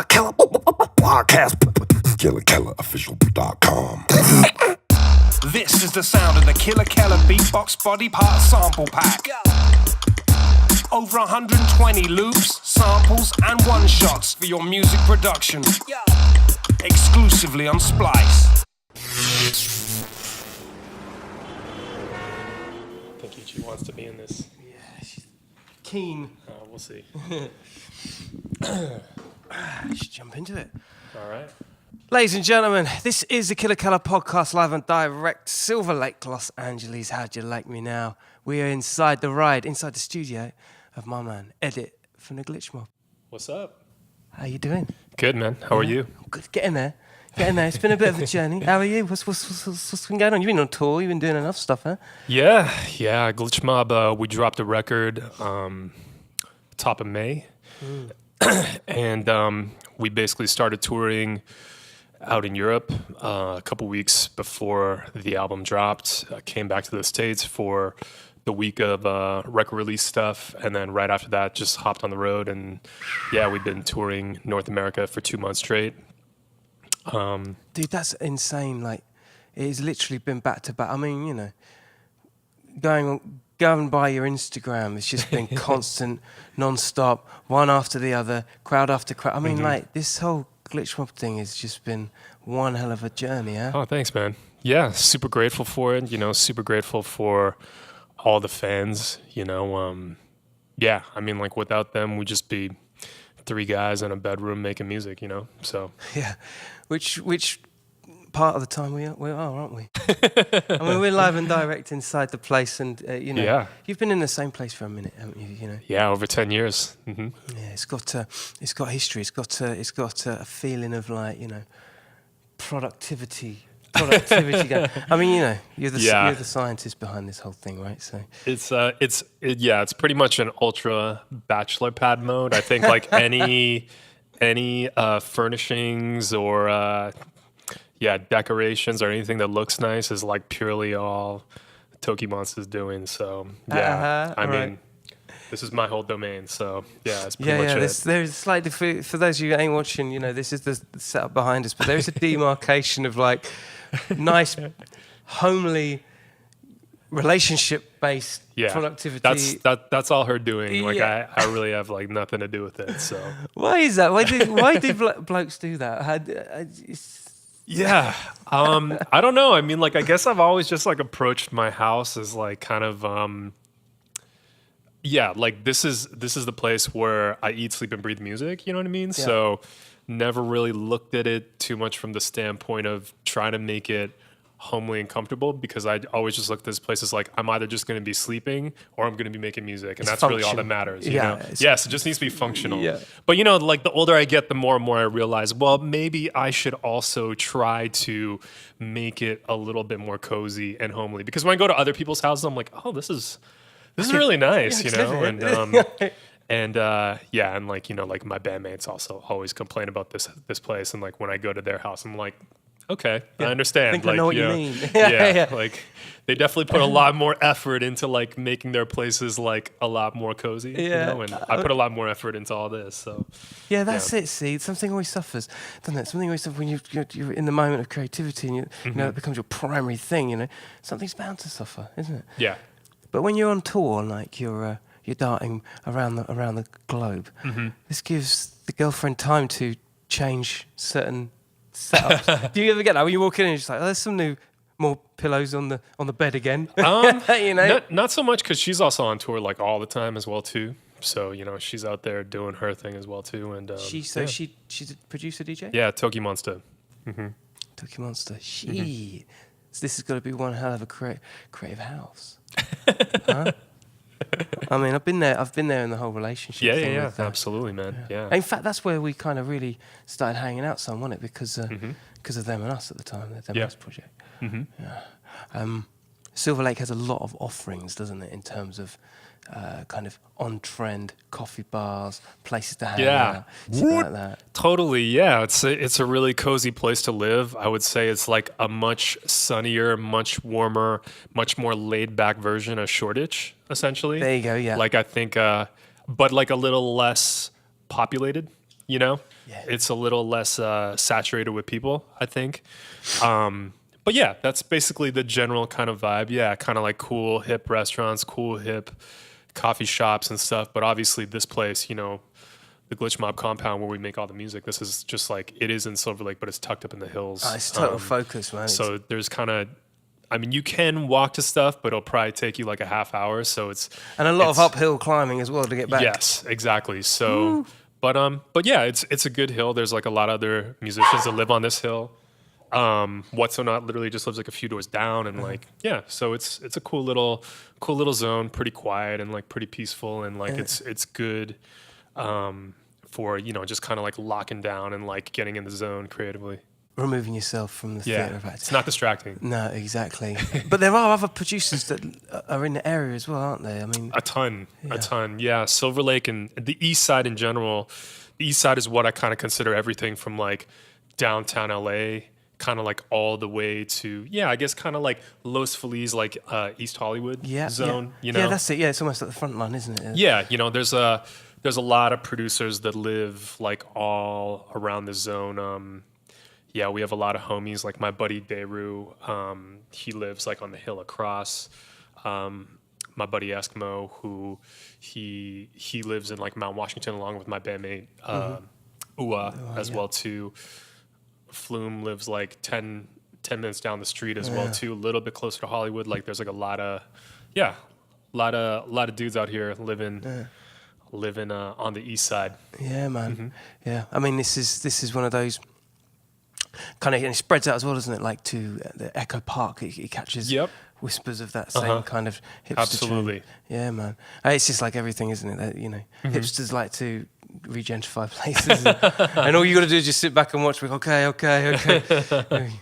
Killa Killa podcast. KillaKellaOfficial.com. This is the sound of the Killa Kela beatbox body part sample pack. Over 120 loops, samples, and one-shots for your music production. Exclusively on Splice. I think Ichi wants to be in this. Yeah, she's keen. We'll see. Let's jump into it. All right. Ladies and gentlemen, this is the Killa Kela podcast live and direct, Silver Lake, Los Angeles. How'd you like me now? We are inside the ride, inside the studio of my man, edIT from the Glitch Mob. What's up? How you doing? Good, man. How are you? Good. Getting there. It's been a bit of a journey. How are you? What's been going on? You've been on tour. You've been doing enough stuff, huh? Yeah. Glitch Mob, we dropped a record top of May. And we basically started touring out in Europe a couple weeks before the album dropped. Came back to the States for the week of record release stuff, and then right after that just hopped on the road, and we've been touring North America for 2 months straight. Dude, that's insane. Like, it's literally been back to back. I mean, you know, going by your Instagram, it's just been constant, non-stop, one after the other, crowd after crowd. I mean, like, this whole Glitch Mob thing has just been one hell of a journey, huh? Oh, thanks, man. Yeah, super grateful for it. You know, super grateful for all the fans. You know, I mean, like, without them, we'd just be three guys in a bedroom making music. You know, so yeah, which part of the time we are, aren't we? I mean, we're live and direct inside the place, and you know, you've been in the same place for a minute, haven't you? You know. Yeah, over 10 years. Mm-hmm. Yeah, it's got history. It's got a feeling of, like, you know, productivity going. I mean, you know, you're the scientist behind this whole thing, right? So it's pretty much an ultra bachelor pad mode. I think like any furnishings or decorations or anything that looks nice is like purely all Toki Monster's doing. So I mean, this is my whole domain. So it's pretty much it. There's slightly, for those of you who ain't watching, you know, this is the setup behind us, but there is a demarcation of like nice, homely, relationship-based productivity. That's all her doing. Like I really have like nothing to do with it. So why is that? Why do blokes do that? I don't know. I mean, like, I guess I've always just like approached my house as like kind of like this is the place where I eat, sleep, and breathe music. You know what I mean? Yeah. So never really looked at it too much from the standpoint of trying to make it homely and comfortable, because I always just looked at this place as like, I'm either just going to be sleeping or I'm going to be making music, and that's really all that matters. You know? Yes, it just needs to be functional. Yeah. But you know, like the older I get, the more and more I realize, well, maybe I should also try to make it a little bit more cozy and homely, because when I go to other people's houses, I'm like, oh, this is really nice, you know, and like, you know, like my bandmates also always complain about this place, and like when I go to their house, I'm like, okay, I understand. I think like, I know what you mean. Like they definitely put a lot more effort into like making their places like a lot more cozy. You know? And I put a lot more effort into all this. So that's it. See, something always suffers, doesn't it? Something always suffers when you're in the moment of creativity, and you know, it becomes your primary thing. You know, something's bound to suffer, isn't it? Yeah. But when you're on tour, like you're darting around the globe, this gives the girlfriend time to change certain setups. Do you ever get that when you walk in and you're just like, oh, there's more pillows on the bed again? You know, not so much, because she's also on tour like all the time as well too. So you know, she's out there doing her thing as well too. And she's a producer, DJ. Yeah, Toki Monster. Toki Monster. So this has got to be one hell of a creative house. Huh? I mean, I've been there in the whole relationship. Yeah, absolutely, man. Yeah. In fact, that's where we kind of really started hanging out some, wasn't it? Because of Them and Us at the time, the Them and Us project. Silver Lake has a lot of offerings, doesn't it, in terms of kind of on-trend coffee bars, places to hang out, something like that. Totally, yeah. It's a really cozy place to live. I would say it's like a much sunnier, much warmer, much more laid-back version of Shoreditch, essentially. There you go, yeah. Like, I think, but like a little less populated, you know? It's a little less saturated with people, I think. But yeah, that's basically the general kind of vibe. Yeah, kind of like cool, hip restaurants, cool, hip coffee shops and stuff. But obviously this place, you know, the Glitch Mob compound where we make all the music, this is just like, it is in Silver Lake, but it's tucked up in the hills. It's total focus, man. So there's kind of, I mean, you can walk to stuff, but it'll probably take you like a half hour. So it's... And a lot of uphill climbing as well to get back. Yes, exactly. So, but yeah, it's a good hill. There's like a lot of other musicians that live on this hill. What's So Not literally just lives like a few doors down, and like, yeah, so it's a cool little zone, pretty quiet and like pretty peaceful, and like it's good for, you know, just kind of like locking down and like getting in the zone creatively. Removing yourself from the theatre of acting. It's not distracting. No, exactly. But there are other producers that are in the area as well, aren't they? I mean, a ton. Yeah, Silver Lake and the East Side in general. The East Side is what I kind of consider everything from like downtown LA, kind of like all the way to, I guess kind of like Los Feliz, like East Hollywood zone. You know? Yeah, that's it. Yeah, it's almost at the front line, isn't it? Yeah, you know, there's a lot of producers that live like all around the zone. Yeah, we have a lot of homies, like my buddy Deru, he lives like on the hill across. My buddy Eskimo, who he lives in like Mount Washington along with my bandmate Ua as well too. Flume lives like 10 minutes down the street as well too, a little bit closer to Hollywood. Like there's like a lot of dudes out here living on the East Side. Yeah, man. Yeah, I mean this is one of those kind of, and it spreads out as well, doesn't it? Like to the Echo Park, it catches whispers of that same kind of hipster Absolutely. trend. Yeah, man. It's just like everything, isn't it? That, you know, hipsters like to regentrify places, and all you got to do is just sit back and watch. Okay,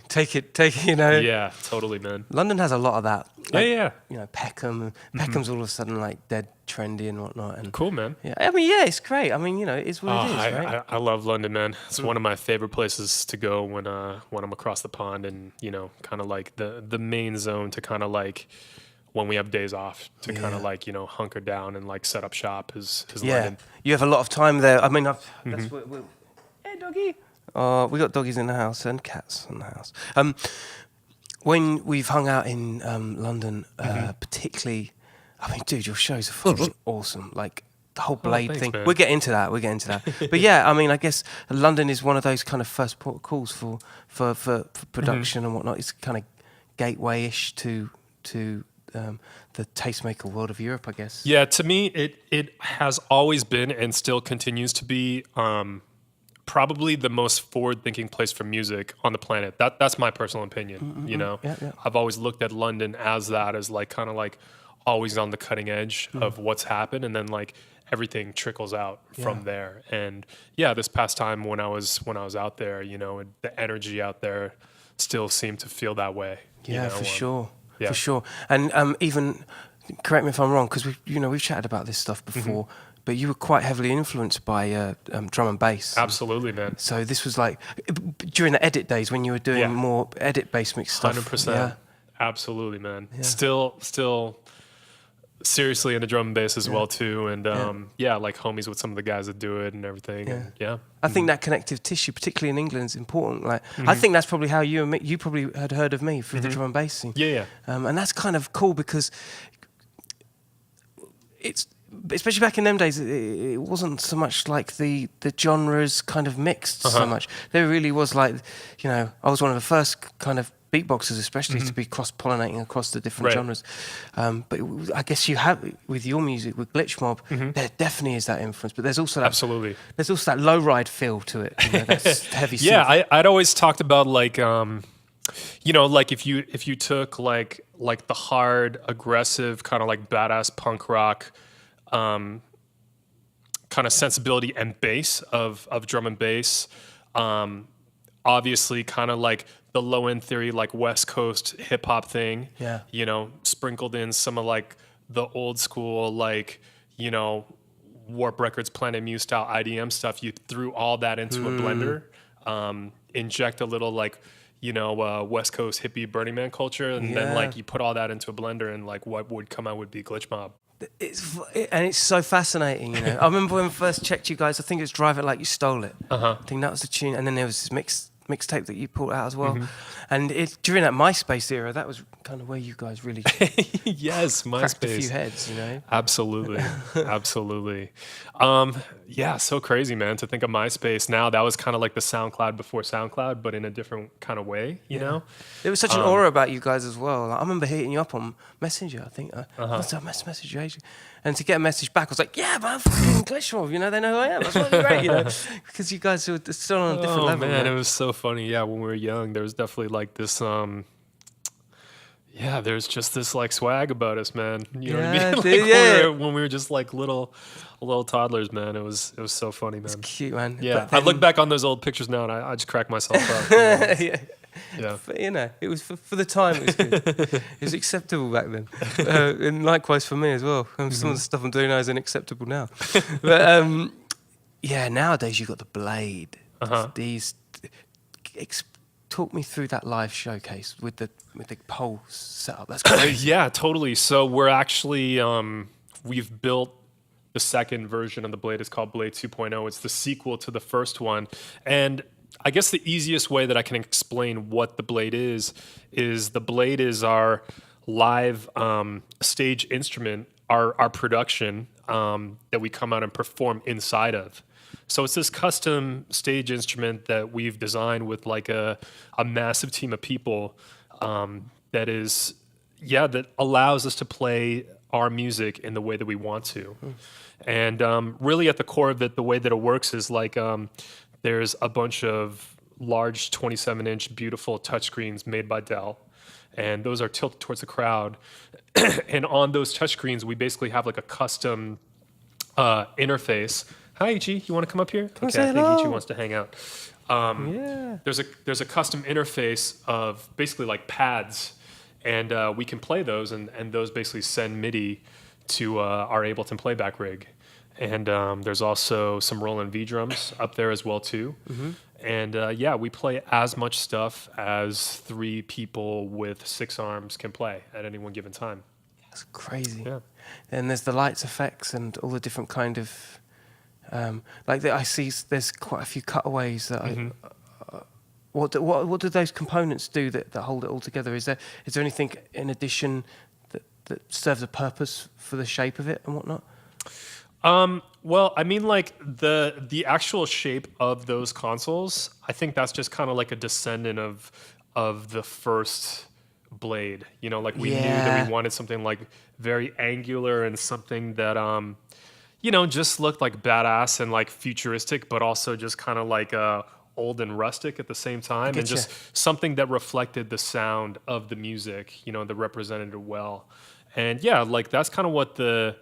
take it. You know. Yeah, totally, man. London has a lot of that. Like, yeah. You know, Peckham. Peckham's all of a sudden like dead trendy and whatnot. And cool, man. Yeah, I mean, it's great. I mean, you know, it's what it is, right? I love London, man. It's one of my favorite places to go when I'm across the pond, and you know, kind of like the main zone to kind of like when we have days off to kind of like, you know, hunker down and like set up shop is London. You have a lot of time there. I mean, that's what we'll... Hey, doggy. We got doggies in the house and cats in the house. When we've hung out in London, particularly, I mean, dude, your shows are fucking awesome. Like the whole Blade thing. Man. We'll get into that. But yeah, I mean, I guess London is one of those kind of first port of calls for production and whatnot. It's kind of gateway-ish to the tastemaker world of Europe, I guess. Yeah, to me, it has always been and still continues to be probably the most forward-thinking place for music on the planet. That's my personal opinion. You know, I've always looked at London as like kind of like always on the cutting edge of what's happened, and then like everything trickles out from there. And yeah, this past time when I was out there, you know, the energy out there still seemed to feel that way. Yeah, you know? for sure. Yeah. For sure. And even, correct me if I'm wrong, because we've chatted about this stuff before, but you were quite heavily influenced by drum and bass. Absolutely, man. So this was like, during the edit days when you were doing more edit bass mix stuff. 100%. Yeah. Absolutely, man. Yeah. Still seriously into drum and bass as well too, and like homies with some of the guys that do it and everything. Yeah. And, I think that connective tissue, particularly in England, is important. Like I think that's probably how you probably had heard of me through the drum and bass scene. Yeah. And that's kind of cool because it's, especially back in them days, it wasn't so much like the genres kind of mixed so much. There really was like, you know, I was one of the first kind of beatboxers especially to be cross-pollinating across the different genres. But I guess you have, with your music, with Glitch Mob, there definitely is that influence. But there's also that... Absolutely. There's also that low-ride feel to it. You know, that's heavy synth. Yeah, I'd always talked about like, you know, like if you took like the hard, aggressive, kind of like badass punk rock kind of sensibility and bass of drum and bass, obviously kind of like the low end theory, like West Coast hip hop thing, you know, sprinkled in some of like the old school, like, you know, Warp Records, Planet Muse style IDM stuff. You threw all that into a blender, inject a little like, you know, West Coast hippie Burning Man culture, and then like you put all that into a blender, and like what would come out would be Glitch Mob. And it's so fascinating, you know. I remember when I first checked you guys. I think it was "Drive It Like You Stole It." I think that was the tune, and then there was this mixtape that you pulled out as well. And during that MySpace era, that was kind of where you guys really Yes, cracked a MySpace. few heads, you know. Absolutely. Absolutely. Yeah, so crazy, man, to think of MySpace now. That was kind of like the SoundCloud before SoundCloud, but in a different kind of way, you know? There was such an aura about you guys as well. Like, I remember hitting you up on Messenger. I think I must have messaged you ages. And to get a message back, I was like, yeah, man, fucking glitchmob, you know, they know who I am. That's fucking great, you know, because you guys were still on a different level. Man, it was so funny. Yeah, when we were young, there was definitely like this, yeah, there's just this like swag about us, man. You know what I mean? Like when we were just like little toddlers, man. It was so funny, man. It's cute, man. Yeah, I look back on those old pictures now and I just crack myself up. You know? Yeah. But, you know, it was for the time. It was good. It was acceptable back then, and likewise for me as well. Some of the stuff I'm doing now is unacceptable now. But yeah, nowadays you got the Blade. These. Talk me through that live showcase with the pole setup. That's great. Yeah, totally. So we're actually we've built the second version of the Blade. It's called Blade 2.0. It's the sequel to the first one, and I guess the easiest way that I can explain what the Blade is the Blade is our live stage instrument, our production that we come out and perform inside of. So it's this custom stage instrument that we've designed with like a massive team of people that allows us to play our music in the way that we want to. And really at the core of it, the way that it works is like there's a bunch of large 27-inch beautiful touchscreens made by Dell. And those are tilted towards the crowd. And on those touchscreens, we basically have like a custom interface. Hi, Ichi. You want to come up here? Okay, I think Ichi wants to hang out. There's a custom interface of basically like pads, and we can play those, and those basically send MIDI to our Ableton playback rig. And there's also some Roland V drums up there as well too. And we play as much stuff as 3 people with 6 arms can play at any one given time. That's crazy. Yeah. And there's the lights effects and all the different kind of I see there's quite a few cutaways that what do those components do that hold it all together? Is there anything in addition that serves a purpose for the shape of it and whatnot? Well, I mean, like the actual shape of those consoles, I think that's just kind of like a descendant of the first Blade. You know, like we knew that we wanted something like very angular and something that just looked like badass and like futuristic, but also just kind of like old and rustic at the same time, and just something that reflected the sound of the music, that represented it well. And yeah, like that's kind of what the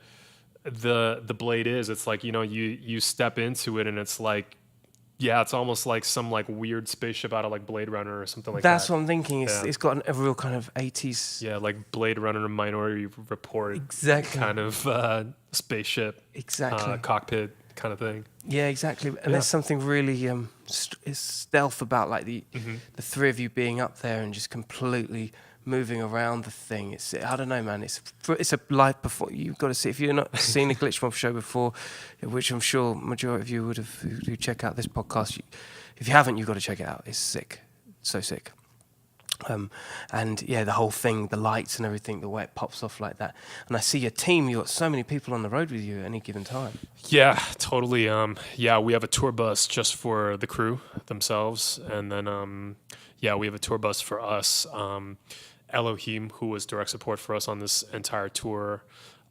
Blade is. It's like, you step into it and it's like, yeah, it's almost like some like weird spaceship out of like Blade Runner or something like that. That's what I'm thinking. It's got a real kind of 80s. Yeah, like Blade Runner Minority Report. Exactly. Kind of spaceship. Exactly. Cockpit kind of thing. Yeah, exactly. And there's something really stealth about like the 3 of you being up there and just completely moving around the thing. I don't know, man. It's a live before. You've got to see, if you've not seen a Glitch Mob show before, which I'm sure majority of you would have, who check out this podcast. If you haven't, you've got to check it out. It's sick, so sick. And yeah, the whole thing, the lights and everything, the way it pops off like that. And I see your team. You've got so many people on the road with you at any given time. Yeah, totally. We have a tour bus just for the crew themselves, and then we have a tour bus for us. Elohim, who was direct support for us on this entire tour,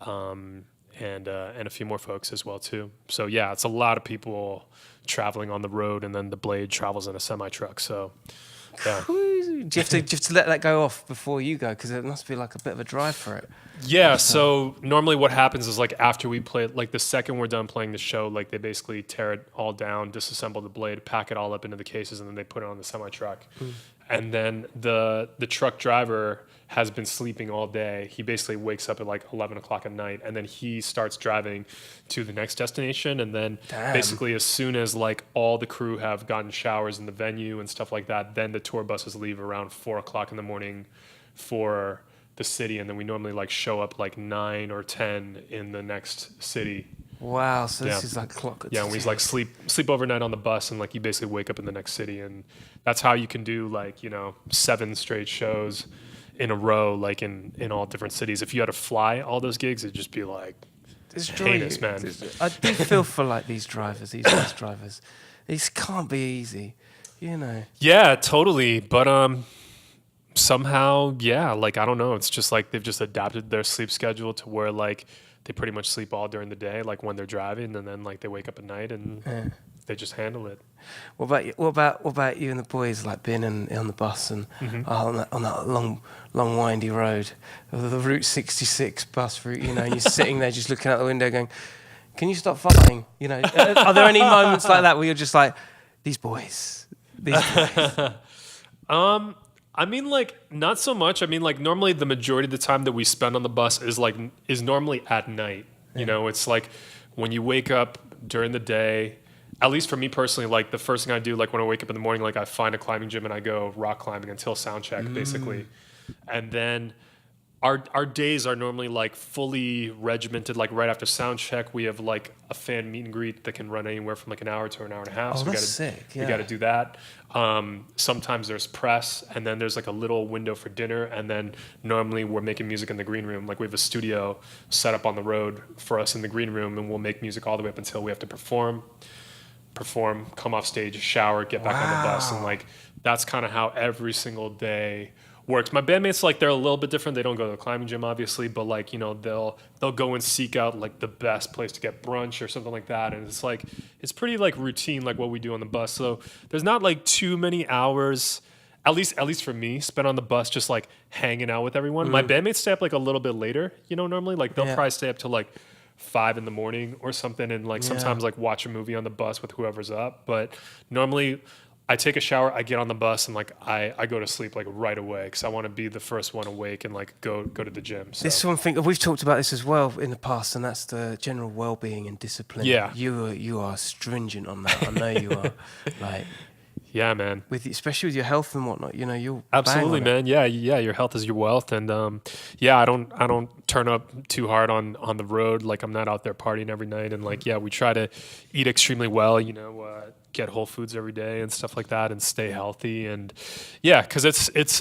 and a few more folks as well too. So yeah, it's a lot of people traveling on the road, and then the Blade travels in a semi-truck. So yeah. Do you have to let that go off before you go? Because it must be like a bit of a drive for it. Yeah, so normally what happens is like after we play, like the second we're done playing the show, like they basically tear it all down, disassemble the Blade, pack it all up into the cases, and then they put it on the semi-truck. And then the truck driver has been sleeping all day. He basically wakes up at like 11 o'clock at night, and then he starts driving to the next destination. And then basically as soon as like all the crew have gotten showers in the venue and stuff like that, then the tour buses leave around 4 o'clock in the morning for the city, and then we normally like show up like 9 or 10 in the next city. Wow, so this Yeah. is like clock. Yeah, and we like sleep overnight on the bus, and like you basically wake up in the next city, and that's how you can do like 7 straight shows in a row, like in all different cities. If you had to fly all those gigs, it'd just be like heinous, man. I do feel for like these bus drivers. These can't be easy, Yeah, totally. But somehow, yeah, like I don't know. It's just like they've just adapted their sleep schedule to where like they pretty much sleep all during the day, like when they're driving, and then like they wake up at night and they just handle it. What about you and the boys, like being on the bus and on that long windy road, the Route 66 bus route, and you're sitting there just looking out the window going, can you stop fighting? Are there any moments like that where you're just like, these boys? I mean, like, not so much. I mean, like, normally the majority of the time that we spend on the bus is normally at night. It's like when you wake up during the day, at least for me personally, like the first thing I do, like when I wake up in the morning, like I find a climbing gym and I go rock climbing until sound check, basically. And then our days are normally like fully regimented. Like right after sound check, we have like a fan meet and greet that can run anywhere from like an hour to an hour and a half. Oh, so that's sick. Yeah. we got to do that. Sometimes there's press, and then there's like a little window for dinner, and then normally we're making music in the green room. Like we have a studio set up on the road for us in the green room, and we'll make music all the way up until we have to perform, come off stage, shower, get back on the bus, and like that's kind of how every single day works. My bandmates, like, they're a little bit different. They don't go to the climbing gym, obviously, but like, they'll go and seek out like the best place to get brunch or something like that. And it's like, it's pretty like routine, like what we do on the bus. So there's not like too many hours, at least for me, spent on the bus just like hanging out with everyone. My bandmates stay up like a little bit later, normally. Like they'll probably stay up till like 5 a.m. or something, and like sometimes like watch a movie on the bus with whoever's up. But normally I take a shower, I get on the bus, and like I go to sleep like right away because I want to be the first one awake and like go to the gym. So. This one thing we've talked about this as well in the past, and that's the general well-being and discipline. Yeah, you are stringent on that. I know you are. Like, yeah, man. Especially with your health and whatnot, you'll absolutely, man. Yeah. Your health is your wealth, and I don't turn up too hard on the road. Like I'm not out there partying every night, and like we try to eat extremely well. Get whole foods every day and stuff like that, and stay healthy. And because it's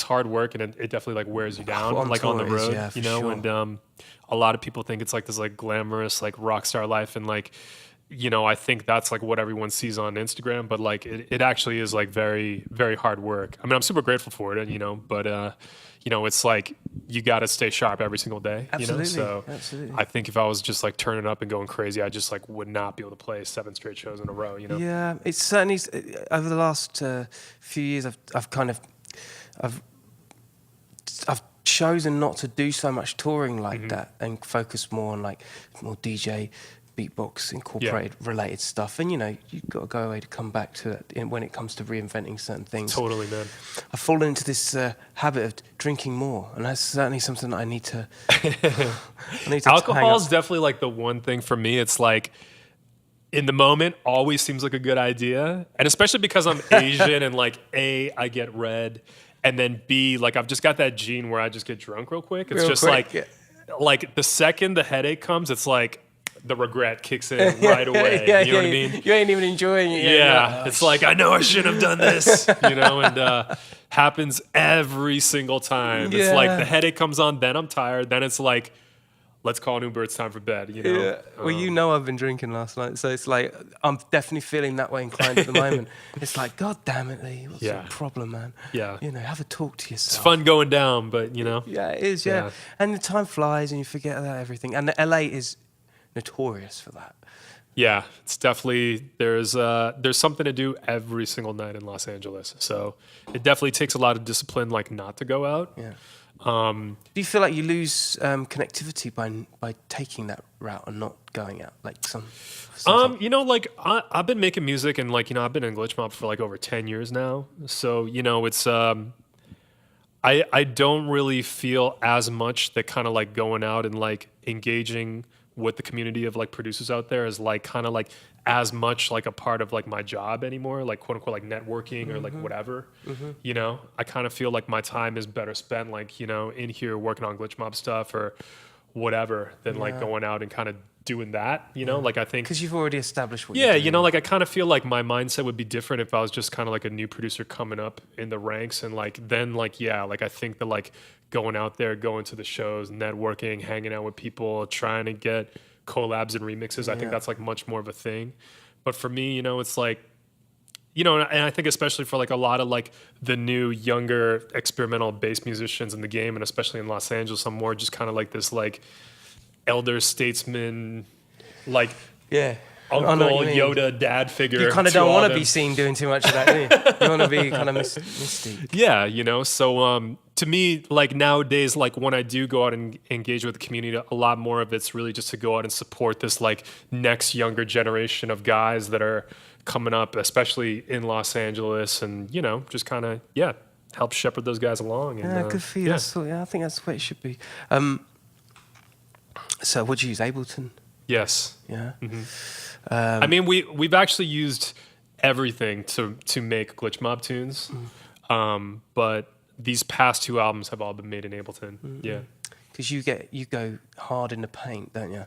hard work, and it definitely like wears you down, like on the road, sure. And a lot of people think it's like this like glamorous like rock star life, and like I think that's like what everyone sees on Instagram, but like it actually is like very, very hard work. I mean, I'm super grateful for it, but it's like you got to stay sharp every single day. Absolutely. So Absolutely. I think if I was just like turning up and going crazy, I just like would not be able to play 7 straight shows in a row. Yeah, it's certainly over the last few years. I've chosen not to do so much touring like that, and focus more on like more DJ, beatbox, incorporated related stuff. And you've got to go away to come back to it when it comes to reinventing certain things. Totally, man. I've fallen into this habit of drinking more, and that's certainly something that I need to. Alcohol is definitely like the one thing for me. It's like in the moment always seems like a good idea, and especially because I'm Asian and like A, I get red, and then B, like I've just got that gene where I just get drunk real quick. It's like the second the headache comes, it's like the regret kicks in right away. You know what I mean? You ain't even enjoying it. Yeah. It's like, I know I shouldn't have done this, and happens every single time. It's like the headache comes on, then I'm tired, then it's like, let's call an Uber, it's time for bed, Yeah. Well, I've been drinking last night, so it's like, I'm definitely feeling that way inclined at the moment. It's like, God damn it, Lee, what's the problem, man? Yeah. Have a talk to yourself. It's fun going down, but Yeah, it is, yeah. And the time flies and you forget about everything. And LA is notorious for that. Yeah, it's definitely there's something to do every single night in Los Angeles. So it definitely takes a lot of discipline, like not to go out. Yeah. Do you feel like you lose connectivity by taking that route and not going out? Like like I've been making music, and like I've been in Glitchmob for like over 10 years now. So it's I don't really feel as much that kind of like going out and like engaging with the community of like producers out there is like kind of like as much like a part of like my job anymore, like quote unquote like networking or like whatever. You know, I kind of feel like my time is better spent like, you know, in here working on glitch mob stuff or whatever than like going out and kind of doing that, you know, like I think because you've already established what you're yeah, doing. you know, like I kind of feel like my mindset would be different if I was just kind of like a new producer coming up in the ranks, and like then like yeah, like I think that like going out there, going to the shows, networking, hanging out with people, trying to get collabs and remixes, I think that's like much more of a thing. But for me, you know, it's like, you know, and I think especially for like a lot of like the new younger experimental bass musicians in the game, and especially in Los Angeles, I'm more just kind of like this like elder statesman, like uncle Yoda dad figure. You kind of don't want to be seen doing too much of that, do you? You want to be kind of mystique. Yeah, you know, so to me, like nowadays, like when I do go out and engage with the community, a lot more of it's really just to go out and support this like next younger generation of guys that are coming up, especially in Los Angeles, and, you know, just kind of, help shepherd those guys along. And, Yeah, good for you. I think that's the way it should be. So what do you use, Ableton? Yes. Yeah. I mean, we've actually used everything to make glitch mob tunes, but these past 2 albums have all been made in Ableton. Yeah. Because you go hard in the paint, don't you?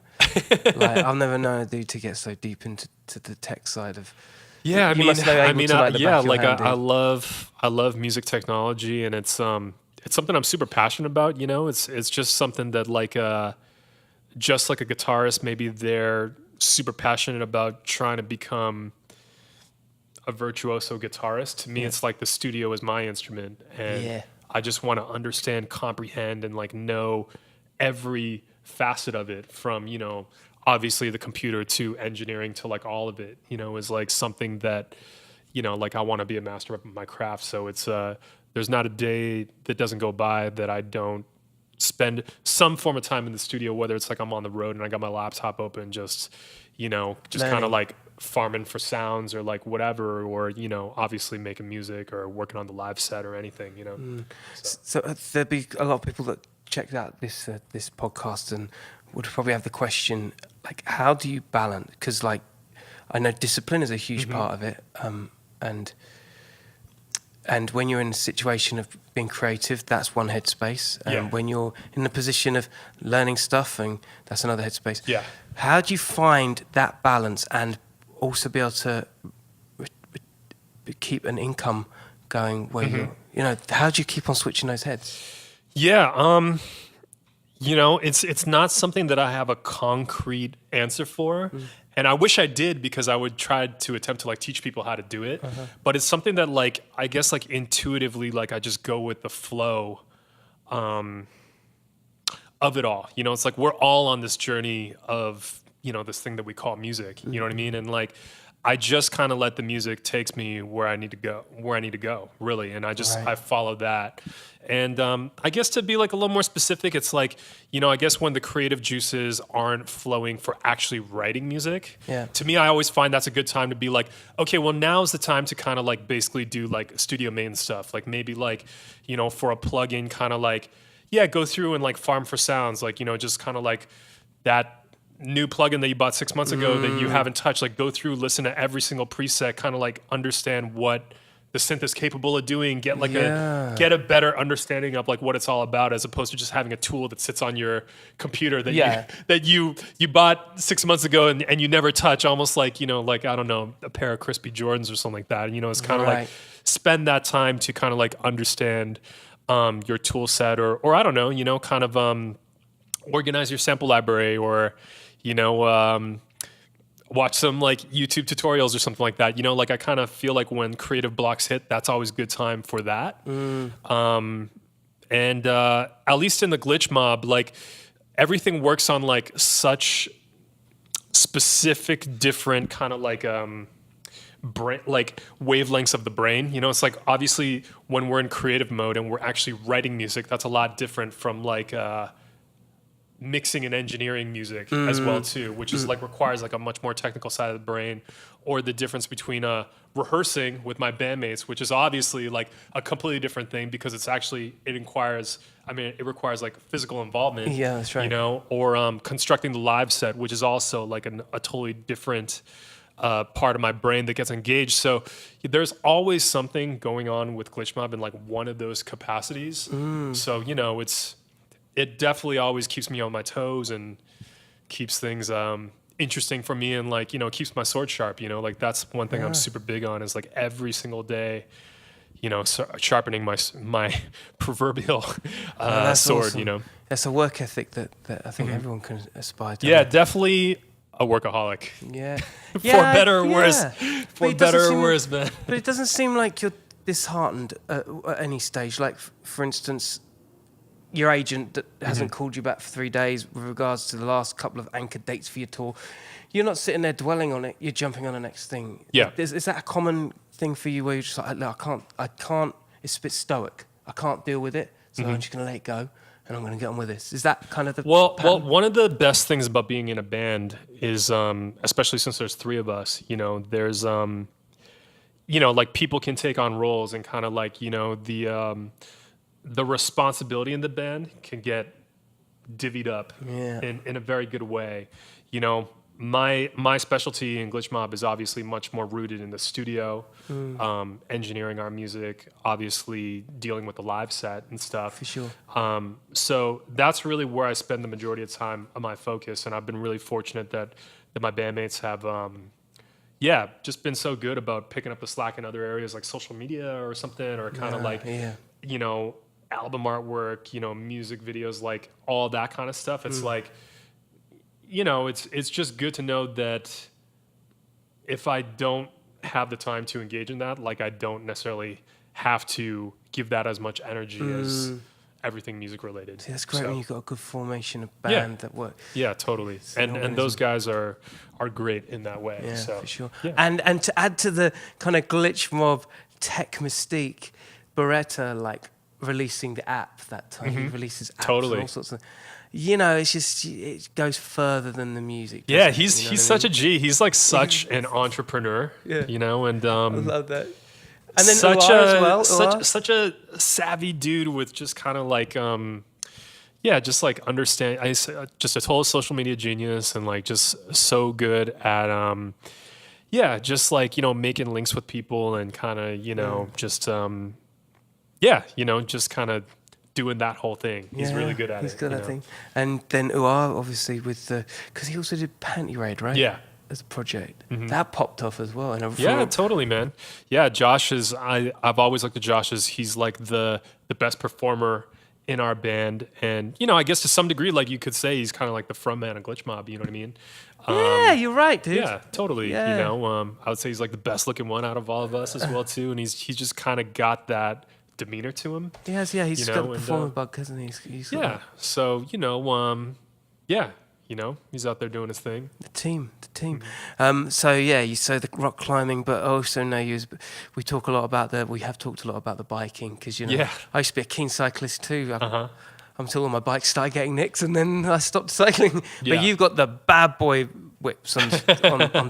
Like I've never known a dude to get so deep into the tech side of. Yeah, I love music technology, and it's something I'm super passionate about. You know, it's just something that like just like a guitarist, maybe they're super passionate about trying to become a virtuoso guitarist. To me, it's like the studio is my instrument, and I just want to understand, comprehend, and like know every facet of it, from, you know, obviously the computer to engineering to like all of it, you know, is like something that, you know, like I want to be a master of my craft. So it's there's not a day that doesn't go by that I don't spend some form of time in the studio, whether it's like I'm on the road and I got my laptop open, just, you know, just kind of like farming for sounds or like whatever, or, you know, obviously making music or working on the live set or anything, you know. So there'd be a lot of people that checked out this podcast and would probably have the question, like, how do you balance? Because like I know discipline is a huge part of it, and when you're in a situation of being creative, that's one headspace. And when you're in the position of learning stuff, and that's another headspace. Yeah. How do you find that balance and also be able to keep an income going where you're, you know, how do you keep on switching those heads? Yeah. You know, it's not something that I have a concrete answer for. And I wish I did, because I would try to attempt to like teach people how to do it. But it's something that like, I guess like intuitively, like I just go with the flow of it all. You know, it's like we're all on this journey of, you know, this thing that we call music, you know what I mean? And like, I just kind of let the music takes me where I need to go, really. And I just, I follow that. And I guess to be like a little more specific, it's like, you know, I guess when the creative juices aren't flowing for actually writing music, to me, I always find that's a good time to be like, okay, well, now's the time to kind of like basically do like studio main stuff. Like maybe like, you know, for a plugin, kind of like, go through and like farm for sounds, like, you know, just kind of like that new plugin that you bought 6 months ago that you haven't touched, like go through, listen to every single preset, kind of like understand what the synth is capable of doing, get like get a better understanding of like what it's all about, as opposed to just having a tool that sits on your computer that you bought 6 months ago and you never touch, almost like, you know, like, I don't know, a pair of crispy Jordans or something like that. You know, it's kind of like spend that time to kind of like understand your tool set, or I don't know, you know, kind of organize your sample library, or, you know, watch some like YouTube tutorials or something like that. You know, like I kind of feel like when creative blocks hit, that's always a good time for that. And at least in the glitch mob, like everything works on like such specific, different kind of like brain, like wavelengths of the brain. You know, it's like obviously when we're in creative mode and we're actually writing music, that's a lot different from like mixing and engineering music as well too, which is like requires like a much more technical side of the brain. Or the difference between rehearsing with my bandmates, which is obviously like a completely different thing, because it's actually, it requires like physical involvement. Yeah, that's right. You know, or constructing the live set, which is also like a totally different part of my brain that gets engaged. So there's always something going on with glitchmob in like one of those capacities. So, you know, it definitely always keeps me on my toes and keeps things interesting for me, and like, you know, keeps my sword sharp, you know, like that's one thing I'm super big on, is like every single day, you know, sharpening my proverbial sword, awesome. you know. That's a work ethic that I think everyone can aspire to. Yeah, definitely a workaholic. Yeah. For better or worse. For better or worse, man. But it doesn't seem like you're disheartened at any stage. Like, for instance, your agent that hasn't called you back for 3 days with regards to the last couple of anchored dates for your tour. You're not sitting there dwelling on it. You're jumping on the next thing. Yeah. Is that a common thing for you where you're just like, look, I can't, it's a bit stoic. I can't deal with it. So I'm just going to let it go and I'm going to get on with this. Is that kind of the Well, pattern? one of the best things about being in a band is, especially since there's 3 of us, you know, there's, you know, like people can take on roles, and kind of like, you know, the responsibility in the band can get divvied up in a very good way. You know, my specialty in glitchmob is obviously much more rooted in the studio, engineering our music, obviously dealing with the live set and stuff. For sure. So that's really where I spend the majority of the time of my focus, and I've been really fortunate that my bandmates have just been so good about picking up the slack in other areas like social media or something, or kind of like, you know, album artwork, you know, music videos, like all that kind of stuff. It's like, you know, it's just good to know that if I don't have the time to engage in that, like I don't necessarily have to give that as much energy as everything music related. See, that's great when you've got a good formation of band that work. Yeah, totally. And those guys are great in that way. Yeah, so, for sure. Yeah. And to add to the kind of glitch mob tech mystique, Beretta, like, releasing the app that time. He releases apps and all sorts of, you know, it's just, it goes further than the music. Yeah, he's such a G. He's like such an entrepreneur, you know, and I love that. And then such such a savvy dude with just kind of like just like understand. Just a total social media genius, and like just so good at just like, you know, making links with people, and kind of, you know, just you know, just kind of doing that whole thing. He's really good at it. He's good at that thing. And then Uar, obviously, with the, because he also did Panty Raid, right? Yeah. As a project. That popped off as well. Yeah, totally, man. Yeah, Josh is, I've always looked at Josh as he's like the best performer in our band. And, you know, I guess to some degree, like you could say he's kind of like the frontman of Glitchmob, you know what I mean? Yeah, you're right, dude. Yeah, totally. Yeah. You know, I would say he's like the best looking one out of all of us as well, too. And he's just kind of got that demeanor to him. He has, yeah. He's you got know, the performance bug, hasn't he? He's got that. So, you know, you know, he's out there doing his thing. The team. So yeah, you say the rock climbing, but I also know we have talked a lot about the biking, because, you know, I used to be a keen cyclist too. Until all my bikes started getting nicks, and then I stopped cycling. But you've got the bad boy whips on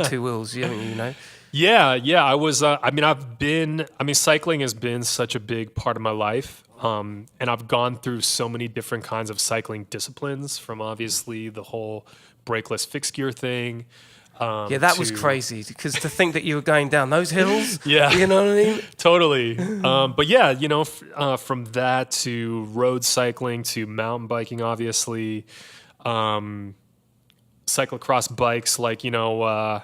2 wheels, you know? Yeah. I was, cycling has been such a big part of my life. And I've gone through so many different kinds of cycling disciplines, from obviously the whole brakeless fixed gear thing. That was crazy, because to think that you were going down those hills, you know what I mean? Totally. But yeah, you know, from that to road cycling to mountain biking, obviously, cyclocross bikes, like, you know,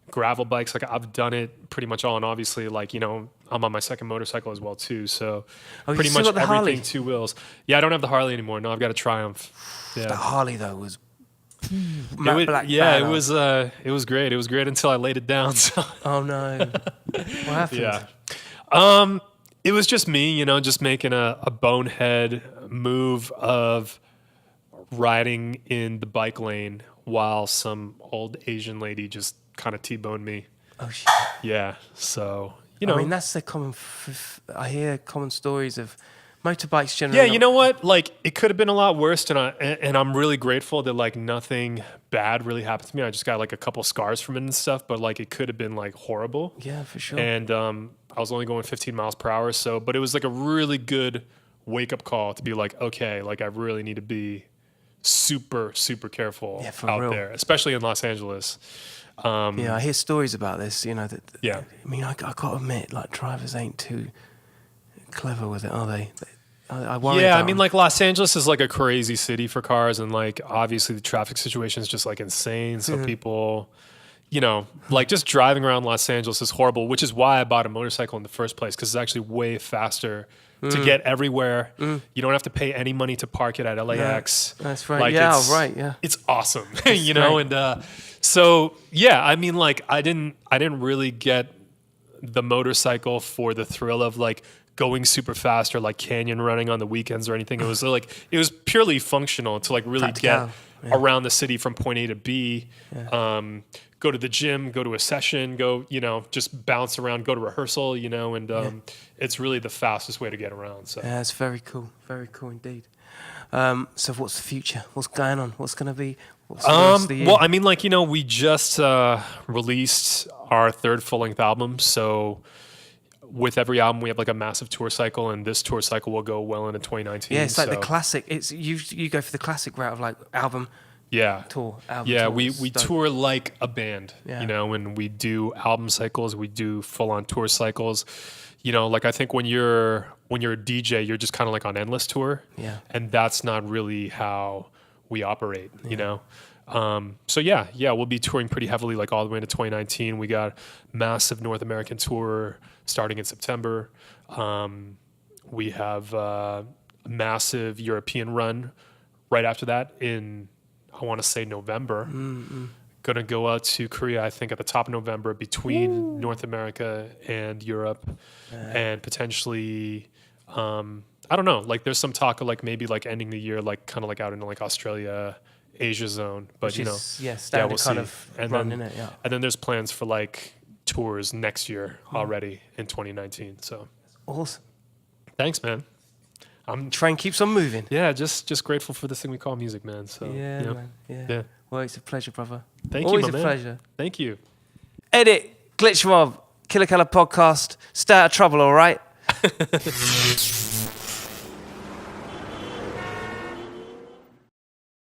gravel bikes, like I've done it pretty much all, and obviously, like, you know, I'm on my second motorcycle as well too, so pretty much everything Harley? 2 wheels. Yeah, I don't have the Harley anymore. No, I've got a Triumph. Yeah. The Harley though was it was great. It was great until I laid it down. So. Oh no, what happened? Yeah, it was just me, you know, just making a bonehead move of riding in the bike lane while some old Asian lady just kind of T-boned me. Oh shit. Yeah, so, you know. I mean, that's the common, I hear common stories of motorbikes generally. Yeah, you know what? Like, it could have been a lot worse, and I'm really grateful that, like, nothing bad really happened to me. I just got, like, a couple scars from it and stuff, but, like, it could have been, like, horrible. Yeah, for sure. And I was only going 15 miles per hour, so, but it was, like, a really good wake-up call to be like, okay, like, I really need to be super, super careful out there, especially in Los Angeles. Yeah, I hear stories about this. You know that. Yeah. I mean, I got to admit, like drivers ain't too clever with it, are they? I worry. Yeah, about I mean, like Los Angeles is like a crazy city for cars, and like obviously the traffic situation is just like insane. So people, you know, like just driving around Los Angeles is horrible, which is why I bought a motorcycle in the first place, because it's actually way faster to get everywhere. You don't have to pay any money to park it at LAX. That's right. Like, Yeah, it's, right. Yeah. it's awesome, you know. right. And so yeah, I mean, like I didn't really get the motorcycle for the thrill of like going super fast or like canyon running on the weekends or anything. It was like, it was purely functional to like really get around the city from point A to B, go to the gym, go to a session, go, you know, just bounce around, go to rehearsal, you know, and it's really the fastest way to get around. So Yeah, it's very cool indeed. So what's the future? What's going on? What's going to be? What's the rest of the year? Well, I mean, like, you know, we just released our third full-length album, so with every album we have like a massive tour cycle, and this tour cycle will go well into 2019. Yeah, it's like the classic. It's you go for the classic route of like album tour. We tour like a band, Yeah. you know, and we do album cycles, we do full-on tour cycles. You know, like I think when you're a DJ, you're just kind of like on endless tour, and that's not really how we operate, you know. So yeah, we'll be touring pretty heavily, like all the way into 2019. We got massive North American tour starting in September. We have a massive European run right after that in, I want to say November. Gonna go out to Korea, I think, at the top of November, between North America and Europe, and potentially, I don't know, like there's some talk of like maybe like ending the year like kind of like out in like Australia, Asia zone, but Which you know, is, standard we'll kind see. of And run, then, innit? Yeah. and then there's plans for like tours next year already in 2019. So Awesome. thanks, man. Train keeps on moving. Yeah, just grateful for this thing we call music, man. So Yeah, you know, man. Yeah. yeah. Well, it's a pleasure, brother. Thank Always you, my a man. pleasure. Thank you. edIT, Glitch Mob, Killa podcast. Stay out of trouble, all right?